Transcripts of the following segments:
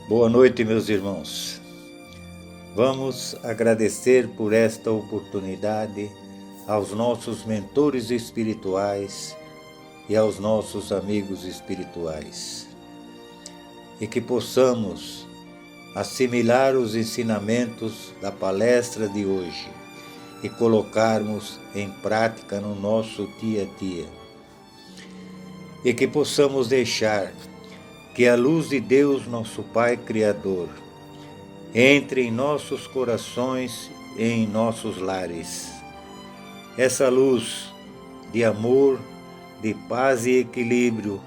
Boa noite, meus irmãos. Vamos agradecer por esta oportunidade aos nossos mentores espirituais e aos nossos amigos espirituais. E que possamos assimilar os ensinamentos da palestra de hoje e colocarmos em prática no nosso dia a dia. E que possamos deixar que a luz de Deus, nosso Pai Criador, entre em nossos corações e em nossos lares. Essa luz de amor, de paz e equilíbrio,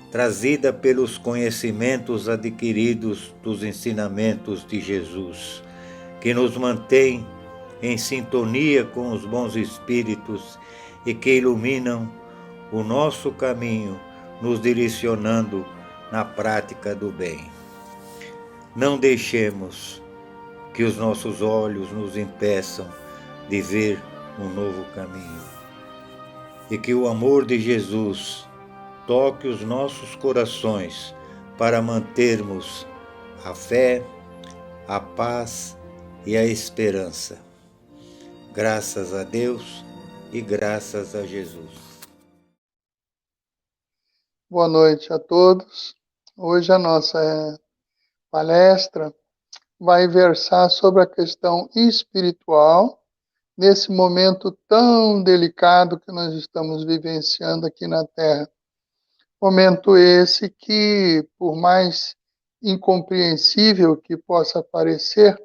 trazida pelos conhecimentos adquiridos dos ensinamentos de Jesus, que nos mantém em sintonia com os bons espíritos e que iluminam o nosso caminho, nos direcionando na prática do bem. Não deixemos que os nossos olhos nos impeçam de ver um novo caminho. E que o amor de Jesus toque os nossos corações para mantermos a fé, a paz e a esperança. Graças a Deus e graças a Jesus. Boa noite a todos. Hoje a nossa palestra vai versar sobre a questão espiritual, nesse momento tão delicado que nós estamos vivenciando aqui na Terra. Momento esse que, por mais incompreensível que possa parecer,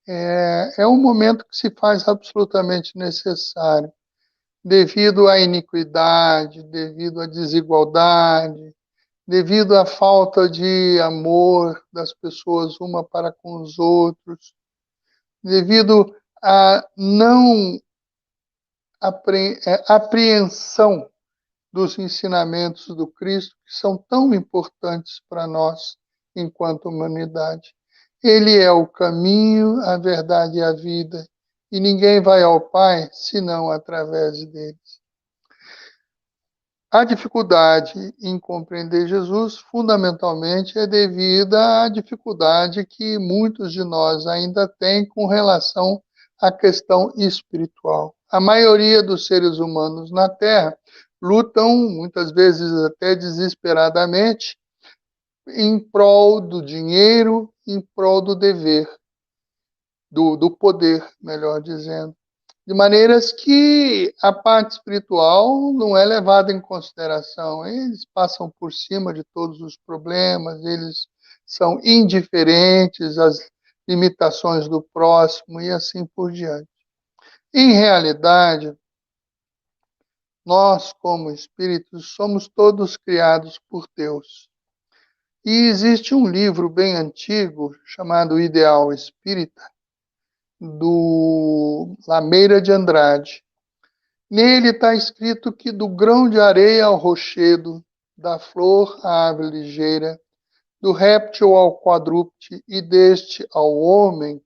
é um momento que se faz absolutamente necessário, devido à iniquidade, devido à desigualdade, devido à falta de amor das pessoas uma para com os outros, devido à não apreensão dos ensinamentos do Cristo, que são tão importantes para nós enquanto humanidade. Ele é o caminho, a verdade e a vida, e ninguém vai ao Pai senão através deles. A dificuldade em compreender Jesus, fundamentalmente, é devida à dificuldade que muitos de nós ainda têm com relação à questão espiritual. A maioria dos seres humanos na Terra lutam, muitas vezes até desesperadamente, em prol do dinheiro, em prol do dever, do poder, melhor dizendo. De maneiras que a parte espiritual não é levada em consideração. Eles passam por cima de todos os problemas, eles são indiferentes às limitações do próximo e assim por diante. Em realidade, nós, como espíritos, somos todos criados por Deus. E existe um livro bem antigo chamado Ideal Espírita, do Lameira de Andrade. Nele está escrito que do grão de areia ao rochedo, da flor à ave ligeira, do réptil ao quadrúpede e deste ao homem,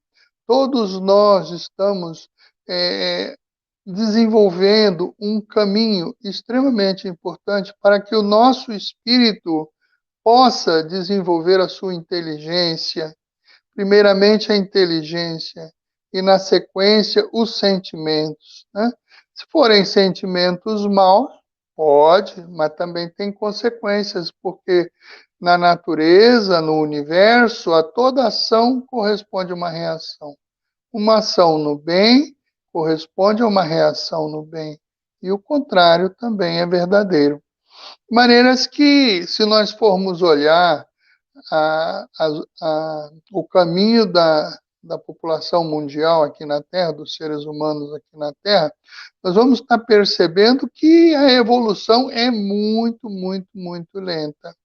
todos nós estamos desenvolvendo um caminho extremamente importante para que o nosso espírito possa desenvolver a sua inteligência, primeiramente a inteligência, e na sequência os sentimentos, né? Se forem sentimentos maus, pode, mas também tem consequências, porque na natureza, no universo, a toda ação corresponde a uma reação. Uma ação no bem corresponde a uma reação no bem, e o contrário também é verdadeiro. De maneiras que, se nós formos olhar o caminho da população mundial aqui na Terra, dos seres humanos aqui na Terra, nós vamos estar percebendo que a evolução é muito, muito, muito lenta.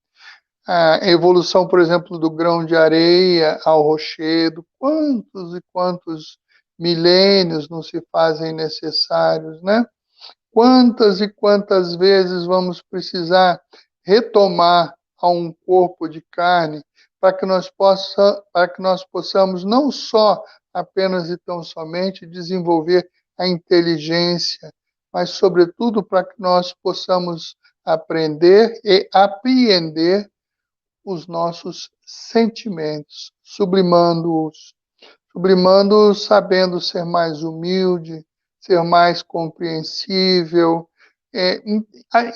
A evolução, por exemplo, do grão de areia ao rochedo, quantos e quantos milênios não se fazem necessários, né? Quantas e quantas vezes vamos precisar retomar a um corpo de carne para que nós possamos não só apenas e tão somente desenvolver a inteligência, mas sobretudo para que nós possamos aprender e apreender os nossos sentimentos, sublimando-os sabendo ser mais humilde, ser mais compreensível,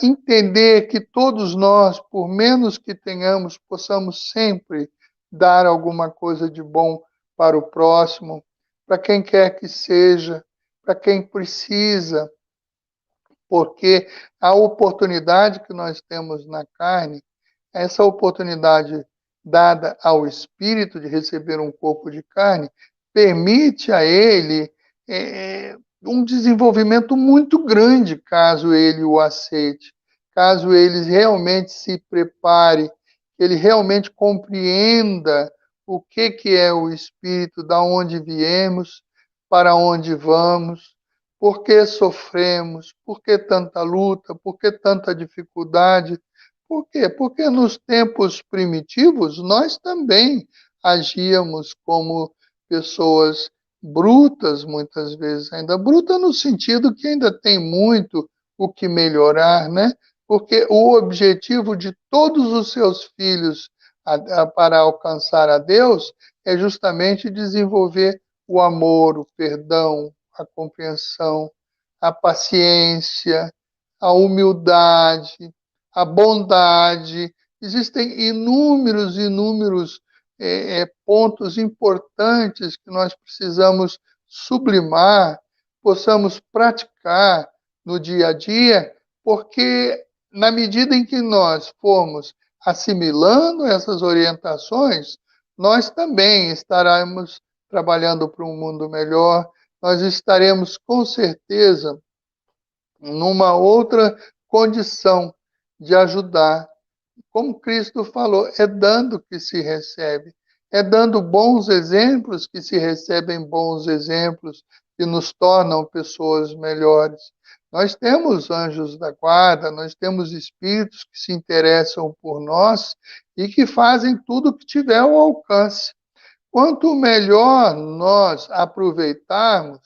entender que todos nós, por menos que tenhamos, possamos sempre dar alguma coisa de bom para o próximo, para quem quer que seja, para quem precisa, porque a oportunidade que nós temos na carne, essa oportunidade dada ao espírito de receber um corpo de carne, permite a ele um desenvolvimento muito grande, caso ele o aceite, caso ele realmente se prepare, ele realmente compreenda o que é o espírito, da onde viemos, para onde vamos, por que sofremos, por que tanta luta, por que tanta dificuldade. Por quê? Porque nos tempos primitivos nós também agíamos como pessoas brutas, muitas vezes, ainda bruta no sentido que ainda tem muito o que melhorar, né? Porque o objetivo de todos os seus filhos para alcançar a Deus é justamente desenvolver o amor, o perdão, a compreensão, a paciência, a humildade, a bondade. Existem inúmeros pontos importantes que nós precisamos sublimar, possamos praticar no dia a dia, porque na medida em que nós formos assimilando essas orientações, nós também estaremos trabalhando para um mundo melhor, nós estaremos com certeza numa outra condição de ajudar. Como Cristo falou, é dando que se recebe, é dando bons exemplos que se recebem bons exemplos, que nos tornam pessoas melhores. Nós temos anjos da guarda, nós temos espíritos que se interessam por nós e que fazem tudo o que tiver ao alcance. Quanto melhor nós aproveitarmos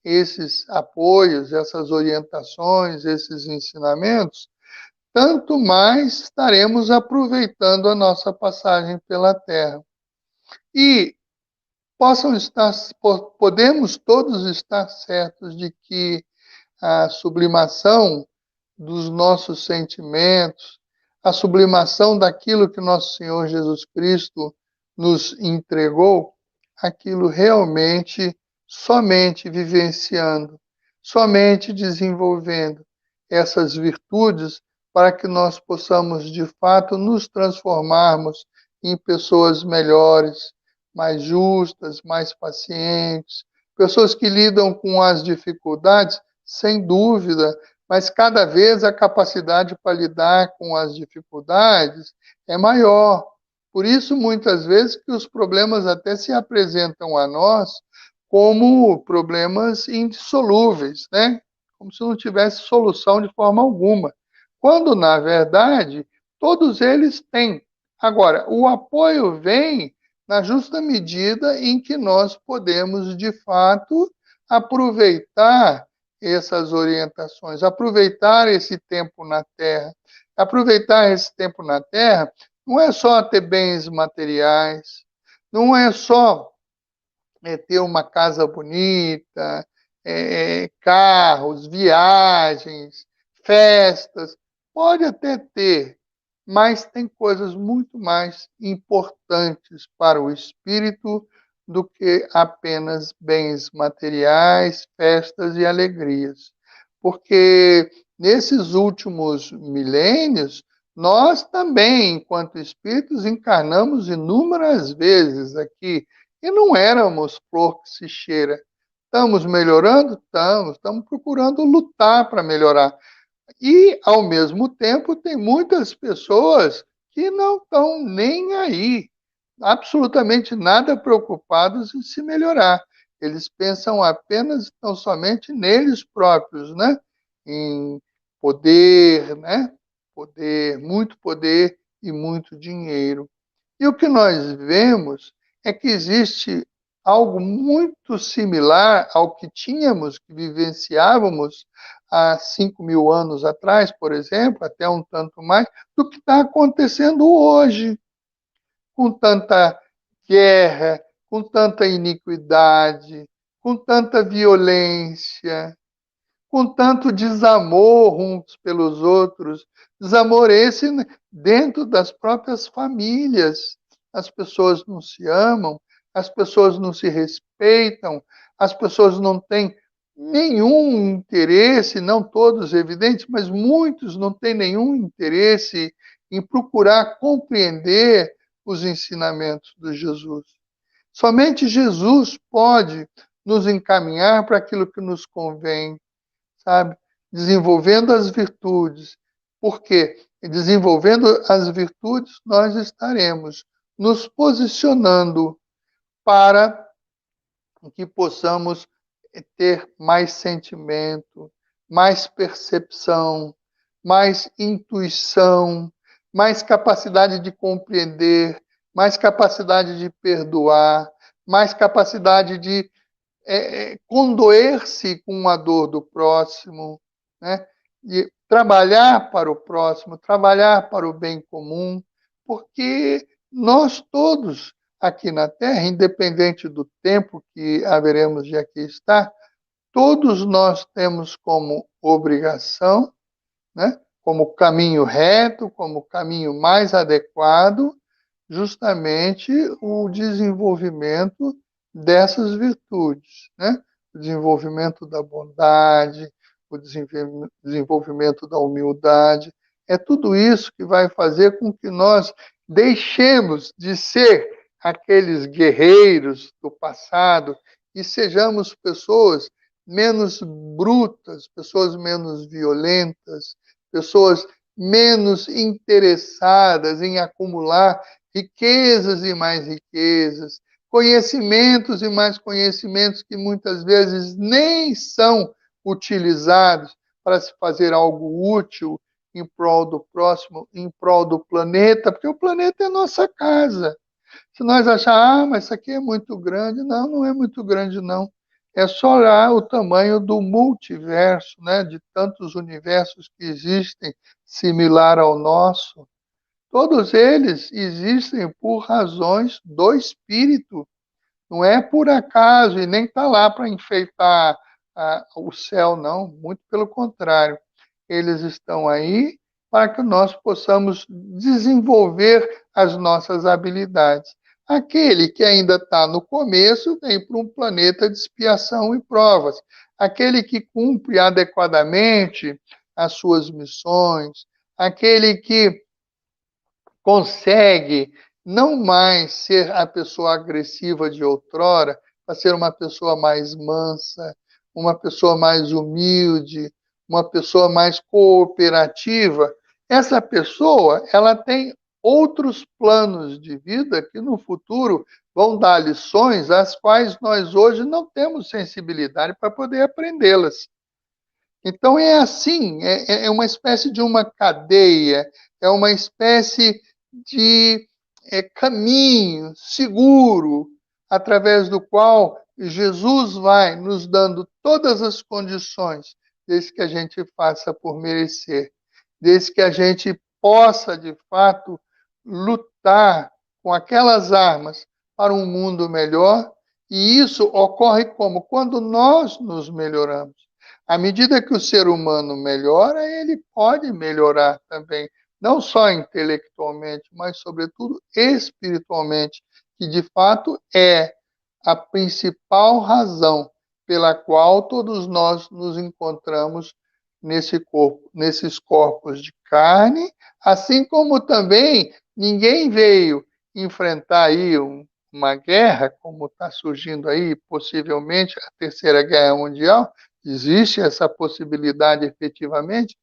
esses apoios, essas orientações, esses ensinamentos, tanto mais estaremos aproveitando a nossa passagem pela Terra. E podemos todos estar certos de que a sublimação dos nossos sentimentos, a sublimação daquilo que nosso Senhor Jesus Cristo nos entregou, aquilo realmente somente vivenciando, somente desenvolvendo essas virtudes para que nós possamos, de fato, nos transformarmos em pessoas melhores, mais justas, mais pacientes, pessoas que lidam com as dificuldades, sem dúvida, mas cada vez a capacidade para lidar com as dificuldades é maior. Por isso, muitas vezes, que os problemas até se apresentam a nós como problemas indissolúveis, né? Como se não tivesse solução de forma alguma. Quando, na verdade, todos eles têm. Agora, o apoio vem na justa medida em que nós podemos, de fato, aproveitar essas orientações, aproveitar esse tempo na Terra. Aproveitar esse tempo na Terra não é só ter bens materiais, não é só ter uma casa bonita, carros, viagens, festas. Pode até ter, mas tem coisas muito mais importantes para o espírito do que apenas bens materiais, festas e alegrias. Porque nesses últimos milênios, nós também, enquanto espíritos, encarnamos inúmeras vezes aqui e não éramos flor que se cheira. Estamos melhorando? Estamos procurando lutar para melhorar. E, ao mesmo tempo, tem muitas pessoas que não estão nem aí, absolutamente nada preocupados em se melhorar. Eles pensam apenas, tão somente neles próprios, né? Em poder, né? Muito poder e muito dinheiro. E o que nós vemos é que existe algo muito similar ao que tínhamos, que vivenciávamos há 5.000 anos atrás, por exemplo, até um tanto mais, do que está acontecendo hoje. com tanta guerra, com tanta iniquidade, com tanta violência, com tanto desamor uns pelos outros, desamor esse dentro das próprias famílias. As pessoas não se amam, as pessoas não se respeitam, as pessoas não têm nenhum interesse, não todos evidentes, mas muitos não têm nenhum interesse em procurar compreender os ensinamentos de Jesus. Somente Jesus pode nos encaminhar para aquilo que nos convém, sabe? Desenvolvendo as virtudes. Porque desenvolvendo as virtudes, nós estaremos nos posicionando para que possamos ter mais sentimento, mais percepção, mais intuição, mais capacidade de compreender, mais capacidade de perdoar, mais capacidade de condoer-se com a dor do próximo, né? E trabalhar para o próximo, trabalhar para o bem comum, porque nós todos aqui na Terra, independente do tempo que haveremos de aqui estar, todos nós temos como obrigação, né, como caminho reto, como caminho mais adequado, justamente o desenvolvimento dessas virtudes, né? O desenvolvimento da bondade, o desenvolvimento da humildade. É tudo isso que vai fazer com que nós deixemos de ser aqueles guerreiros do passado e sejamos pessoas menos brutas, pessoas menos violentas, pessoas menos interessadas em acumular riquezas e mais riquezas, conhecimentos e mais conhecimentos que muitas vezes nem são utilizados para se fazer algo útil em prol do próximo, em prol do planeta, porque o planeta é nossa casa. Se nós acharmos, mas isso aqui é muito grande, não, não é muito grande, não. É só olhar o tamanho do multiverso, né, de tantos universos que existem, similar ao nosso. Todos eles existem por razões do espírito. Não é por acaso e nem está lá para enfeitar o céu, não. Muito pelo contrário. Eles estão aí para que nós possamos desenvolver as nossas habilidades. Aquele que ainda está no começo vem para um planeta de expiação e provas. Aquele que cumpre adequadamente as suas missões, aquele que consegue não mais ser a pessoa agressiva de outrora, para ser uma pessoa mais mansa, uma pessoa mais humilde, uma pessoa mais cooperativa. Essa pessoa, ela tem outros planos de vida que no futuro vão dar lições às quais nós hoje não temos sensibilidade para poder aprendê-las. Então é assim, é uma espécie de uma cadeia, é uma espécie de caminho seguro, através do qual Jesus vai nos dando todas as condições, desde que a gente faça por merecer, desde que a gente possa, de fato, lutar com aquelas armas para um mundo melhor, e isso ocorre como? Quando nós nos melhoramos. À medida que o ser humano melhora, ele pode melhorar também, não só intelectualmente, mas, sobretudo, espiritualmente, que de fato é a principal razão pela qual todos nós nos encontramos nesse corpo, nesses corpos de carne, assim como também ninguém veio enfrentar aí uma guerra, como está surgindo aí, possivelmente a Terceira Guerra Mundial, existe essa possibilidade efetivamente,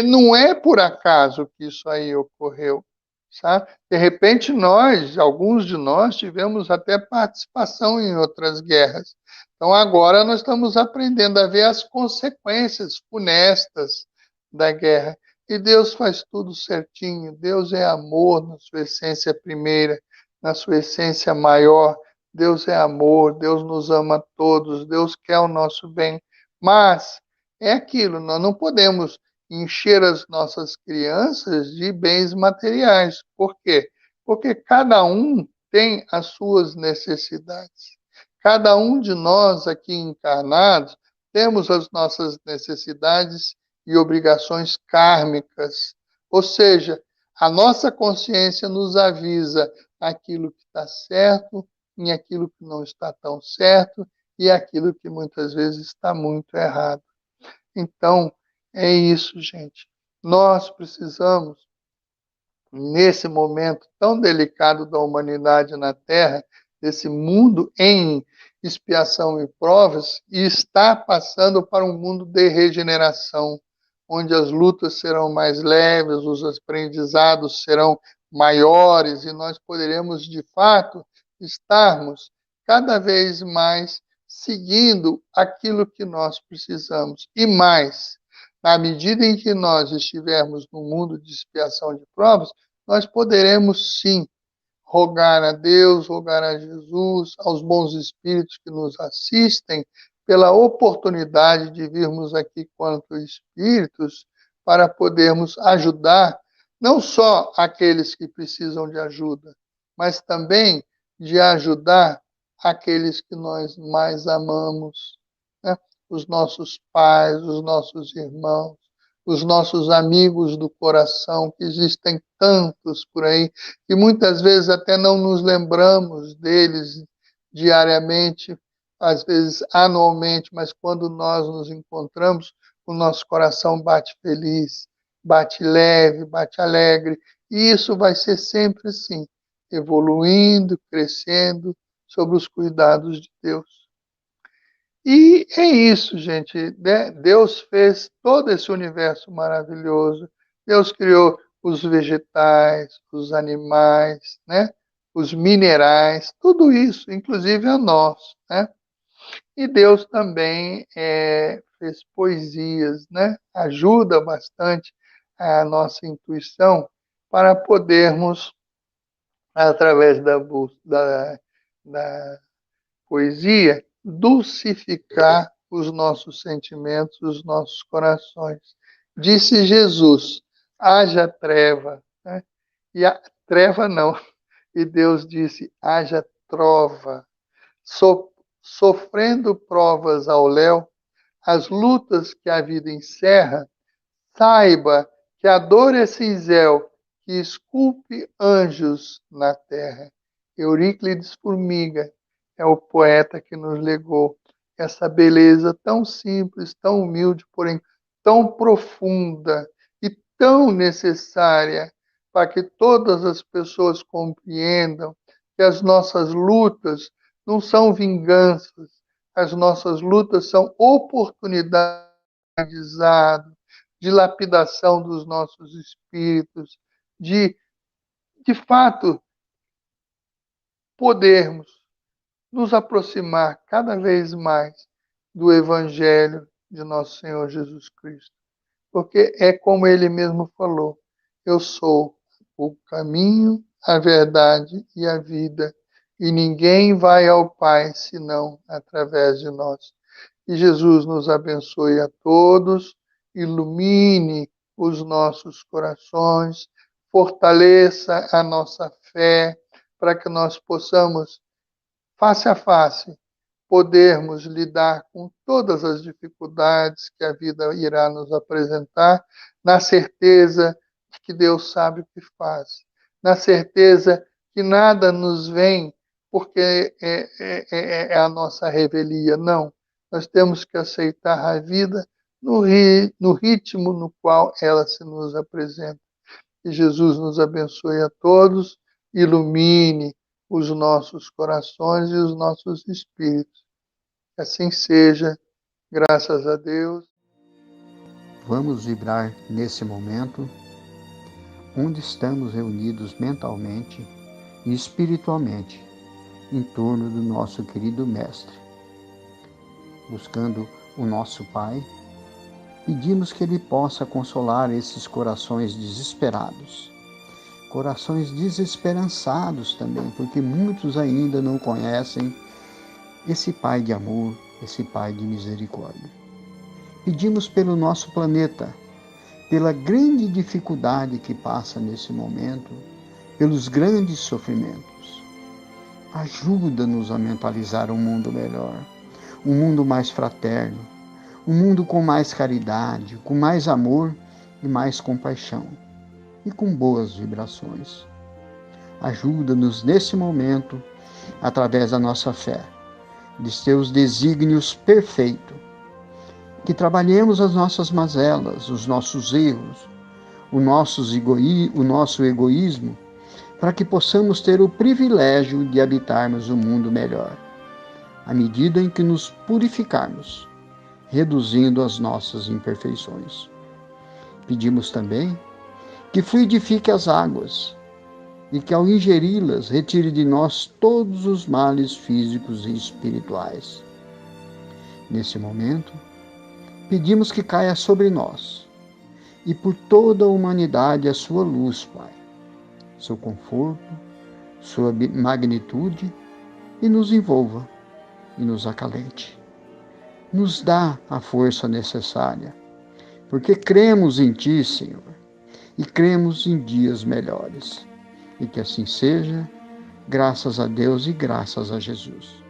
não é por acaso que isso aí ocorreu, sabe? De repente nós, alguns de nós, tivemos até participação em outras guerras. Então agora nós estamos aprendendo a ver as consequências funestas da guerra. E Deus faz tudo certinho. Deus é amor na sua essência primeira, na sua essência maior. Deus é amor, Deus nos ama a todos, Deus quer o nosso bem. Mas é aquilo, nós não podemos encher as nossas crianças de bens materiais. Por quê? porque cada um tem as suas necessidades. Cada um de nós aqui encarnados temos as nossas necessidades e obrigações kármicas, ou seja, a nossa consciência nos avisa aquilo que está certo e aquilo que não está tão certo e aquilo que muitas vezes está muito errado. Então, é isso, gente. Nós precisamos, nesse momento tão delicado da humanidade na Terra, desse mundo em expiação e provas, e está passando para um mundo de regeneração, onde as lutas serão mais leves, os aprendizados serão maiores, e nós poderemos, de fato, estarmos cada vez mais seguindo aquilo que nós precisamos. E mais, na medida em que nós estivermos no mundo de expiação de provas, nós poderemos sim rogar a Deus, rogar a Jesus, aos bons espíritos que nos assistem, pela oportunidade de virmos aqui quanto espíritos, para podermos ajudar não só aqueles que precisam de ajuda, mas também de ajudar aqueles que nós mais amamos, né? Os nossos pais, os nossos irmãos, os nossos amigos do coração, que existem tantos por aí, e muitas vezes até não nos lembramos deles diariamente, às vezes anualmente, mas quando nós nos encontramos, o nosso coração bate feliz, bate leve, bate alegre, e isso vai ser sempre assim, evoluindo, crescendo, sob os cuidados de Deus. E é isso, gente. Né? Deus fez todo esse universo maravilhoso. Deus criou os vegetais, os animais, né? Os minerais, tudo isso, inclusive a nós. Né? E Deus também fez poesias, né? Ajuda bastante a nossa intuição para podermos, através da poesia, dulcificar os nossos sentimentos, os nossos corações. Disse Jesus, haja treva, né? E a treva não. E Deus disse, haja trova. Sofrendo provas ao léu, as lutas que a vida encerra, saiba que a dor é cinzel que esculpe anjos na terra. Euríclides Formiga é o poeta que nos legou essa beleza tão simples, tão humilde, porém tão profunda e tão necessária para que todas as pessoas compreendam que as nossas lutas não são vinganças, as nossas lutas são oportunidades de lapidação dos nossos espíritos, de fato, podermos nos aproximar cada vez mais do Evangelho de nosso Senhor Jesus Cristo. Porque é como ele mesmo falou, eu sou o caminho, a verdade e a vida, e ninguém vai ao Pai senão através de nós. Que Jesus nos abençoe a todos, ilumine os nossos corações, fortaleça a nossa fé, para que nós possamos, face a face, podermos lidar com todas as dificuldades que a vida irá nos apresentar, na certeza de que Deus sabe o que faz, na certeza que nada nos vem porque é a nossa revelia, não. Nós temos que aceitar a vida no ritmo no qual ela se nos apresenta. Que Jesus nos abençoe a todos, ilumine os nossos corações e os nossos espíritos. Que assim seja, graças a Deus. Vamos vibrar nesse momento, onde estamos reunidos mentalmente e espiritualmente, em torno do nosso querido Mestre. Buscando o nosso Pai, pedimos que Ele possa consolar esses corações desesperados, corações desesperançados também, porque muitos ainda não conhecem esse Pai de amor, esse Pai de misericórdia. Pedimos pelo nosso planeta, pela grande dificuldade que passa nesse momento, pelos grandes sofrimentos. Ajuda-nos a mentalizar um mundo melhor, um mundo mais fraterno, um mundo com mais caridade, com mais amor e mais compaixão, e com boas vibrações. Ajuda-nos nesse momento, através da nossa fé, de teus desígnios perfeitos, que trabalhemos as nossas mazelas, os nossos erros, o nosso egoísmo, para que possamos ter o privilégio de habitarmos um mundo melhor, à medida em que nos purificarmos, reduzindo as nossas imperfeições. Pedimos também que fluidifique as águas e que, ao ingeri-las, retire de nós todos os males físicos e espirituais. Nesse momento, pedimos que caia sobre nós e por toda a humanidade a sua luz, Pai, seu conforto, sua magnitude, e nos envolva e nos acalente. Nos dá a força necessária, porque cremos em Ti, Senhor, e cremos em dias melhores. E que assim seja, graças a Deus e graças a Jesus.